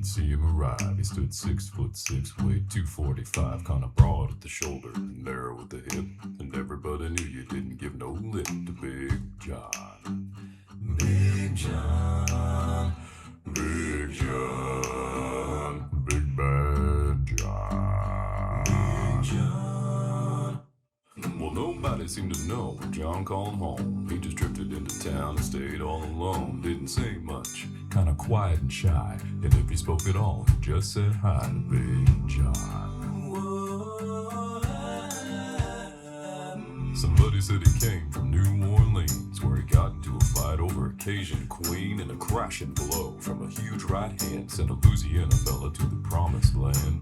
see him arrive. He stood 6'6", weighed 245, kinda broad at the shoulder, narrow at the hip, and everybody knew you didn't give no lip to Big John. Big John, Big John, Big Bad John. Big John. Well, nobody seemed to know when John called home. He just drifted into town and stayed all alone. Didn't say much, kinda quiet and shy. And if he spoke at all, he just said hi to Big John. Somebody said he came from New Orleans, where he got into a fight over a Cajun queen, and a crashing blow from a huge right hand sent a Louisiana fella to the promised land.